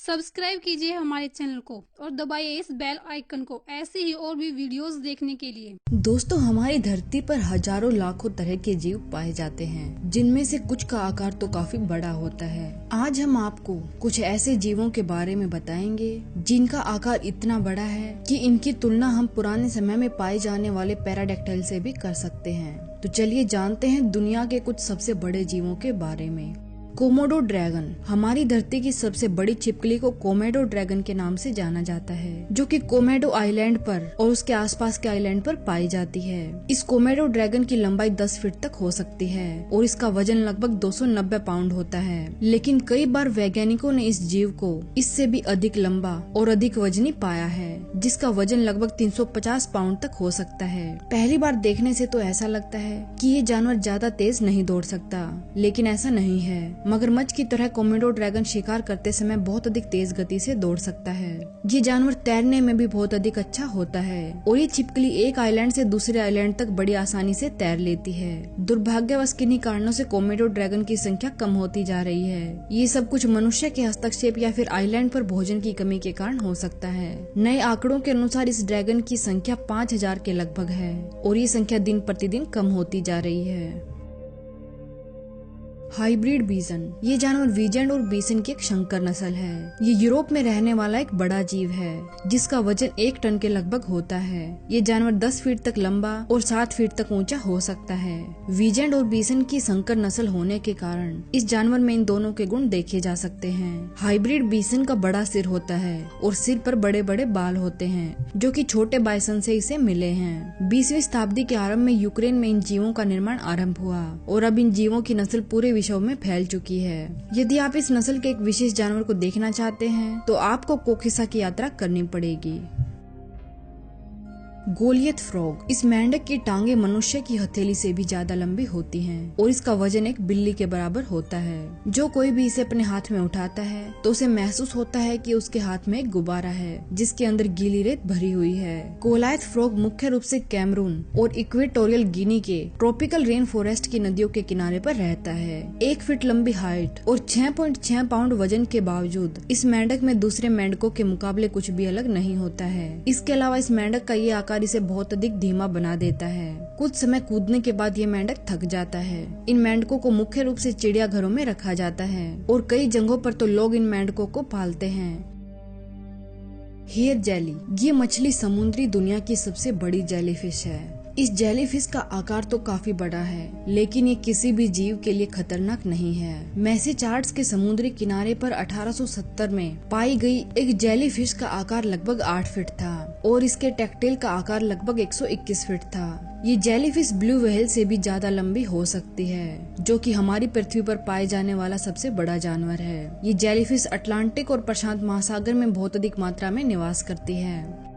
Subscribe कीजिए हमारे channel को और दबाइए इस बेल आइकन को ऐसे ही और भी वीडियोस देखने के लिए। दोस्तों, हमारी धरती पर हजारों लाखों तरह के जीव पाए जाते हैं, जिनमें से कुछ का आकार तो काफी बड़ा होता है। आज हम आपको कुछ ऐसे जीवों के बारे में बताएंगे जिनका आकार इतना बड़ा है कि इनकी तुलना हम पुराने समय में पाए जाने वाले पैराडैक्टाइल से भी कर सकते हैं। तो चलिए जानते हैं दुनिया के कुछ सबसे बड़े जीवों के बारे में। Komodo dragon. हमारी धरती की सबसे बड़ी छिपकली को कोमोडो ड्रैगन के नाम से जाना जाता है, जो कि कोमोडो आइलैंड पर और उसके आसपास के आइलैंड पर पाई जाती है। इस कोमोडो ड्रैगन की लंबाई 10 फीट तक हो सकती है और इसका वजन लगभग 290 पाउंड होता है। लेकिन कई बार वैज्ञानिकों ने इस जीव को इससे भी अधिक लंबा और अधिक वजनी पाया है, जिसका वजन लगभग 350 पाउंड तक हो सकता है। पहली बार देखने से तो ऐसा लगता है कि ये जानवर ज्यादा तेज नहीं दौड़ सकता, लेकिन ऐसा नहीं है। मगरमच्छ की तरह कोमोडो ड्रैगन शिकार करते समय बहुत अधिक तेज गति से दौड़ सकता है। ये जानवर तैरने में भी बहुत अधिक अच्छा होता है और ये छिपकली एक आइलैंड से दूसरे आइलैंड तक बड़ी आसानी से तैर लेती है। दुर्भाग्यवश किन्हीं कारणों से कोमोडो ड्रैगन की संख्या कम होती जा रही है। ये सब कुछ मनुष्य के हस्तक्षेप या फिर आइलैंड पर भोजन की कमी के कारण हो सकता है। नए आंकड़ों के अनुसार इस ड्रैगन की संख्या 5000 के लगभग है और ये संख्या दिन प्रतिदिन कम होती जा रही है। हाइब्रिड बीसन। ये जानवर वीजेंड और बीसन की एक संकर नस्ल है। ये यूरोप में रहने वाला एक बड़ा जीव है, जिसका वजन 1 टन के लगभग होता है। ये जानवर 10 फीट तक लंबा और 7 फीट तक ऊंचा हो सकता है। वीजेंड और बीसन की संकर नस्ल होने के कारण इस जानवर में इन दोनों के गुण देखे जा सकते हैं। हाइब्रिड बीसन का बड़ा सिर होता है और सिर पर बड़े बड़े बाल होते हैं, जो कि छोटे बाइसन से इसे मिले हैं। 20वीं शताब्दी के आरंभ में यूक्रेन में इन जीवों का निर्माण आरंभ हुआ और अब इन जीवों की नस्ल पूरे विश्व में फैल चुकी है। यदि आप इस नस्ल के एक विशेष जानवर को देखना चाहते हैं तो आपको कोकिसा की यात्रा करनी पड़ेगी। गोलियत फ्रॉग। इस मेंढक की टांगे मनुष्य की हथेली से भी ज्यादा लंबी होती हैं और इसका वजन एक बिल्ली के बराबर होता है। जो कोई भी इसे अपने हाथ में उठाता है तो उसे महसूस होता है कि उसके हाथ में एक गुब्बारा है, जिसके अंदर गीली रेत भरी हुई है। गोलियत फ्रॉग मुख्य रूप से कैमरून और इक्वेटोरियल गिनी के ट्रॉपिकल रेन फॉरेस्ट की नदियों के किनारे पर रहता है। 1 फीट लंबी हाइट और 6.6 पाउंड वजन के बावजूद इस मेंढक में दूसरे मेंढकों के मुकाबले कुछ भी अलग नहीं होता है। इसके अलावा इस मेंढक का ये आकार इसे बहुत अधिक धीमा बना देता है। कुछ समय कूदने के बाद ये मेंढक थक जाता है। इन मेंढकों को मुख्य रूप से चिड़ियाघरों में रखा जाता है और कई जगहों पर तो लोग इन मेंढकों को पालते हैं। Hair jelly. ये मछली समुद्री दुनिया की सबसे बड़ी जेलीफिश है। इस जेलीफिश का आकार तो काफी बड़ा है, लेकिन ये किसी भी जीव के लिए खतरनाक नहीं है। मैसेचाट्स के समुद्री किनारे पर 1870 में पाई गई एक जेलीफिश का आकार लगभग 8 फीट था और इसके टेक्टेल का आकार लगभग 121 फीट था। ये जेलीफिश ब्लू व्हेल से भी ज्यादा लंबी हो सकती है, जो कि हमारी पृथ्वी पर पाए जाने वाला सबसे बड़ा जानवर है। ये जेलीफिश अटलांटिक और प्रशांत महासागर में बहुत अधिक मात्रा में निवास करती है।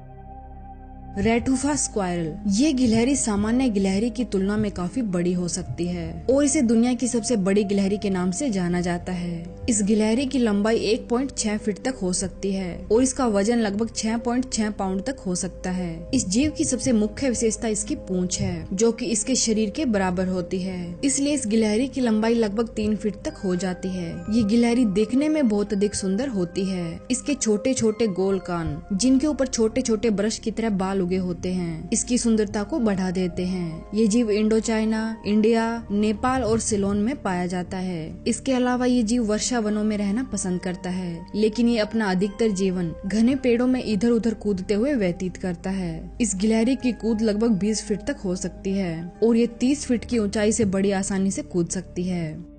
रेटुफा स्क्वायरल। ये गिलहरी सामान्य गिलहरी की तुलना में काफी बड़ी हो सकती है और इसे दुनिया की सबसे बड़ी गिलहरी के नाम से जाना जाता है। इस गिलहरी की लंबाई 1.6 फीट तक हो सकती है और इसका वजन लगभग 6.6 पाउंड तक हो सकता है। इस जीव की सबसे मुख्य विशेषता इसकी पूंछ है, जो कि इसके शरीर के बराबर होती है। इसलिए इस गिलहरी की लंबाई लगभग 3 फीट तक हो जाती है। ये गिलहरी देखने में बहुत अधिक सुंदर होती है। इसके छोटे छोटे गोल कान, जिनके ऊपर छोटे छोटे ब्रश की तरह बाल उगे होते हैं, इसकी सुंदरता को बढ़ा देते हैं। ये जीव इंडो चाइना, इंडिया, नेपाल और सिलोन में पाया जाता है। इसके अलावा ये जीव वर्षा वनों में रहना पसंद करता है, लेकिन ये अपना अधिकतर जीवन घने पेड़ों में इधर उधर कूदते हुए व्यतीत करता है। इस गिलहरी की कूद लगभग 20 फीट तक हो सकती है और ये 30 फीट की ऊंचाई से बड़ी आसानी से कूद सकती है।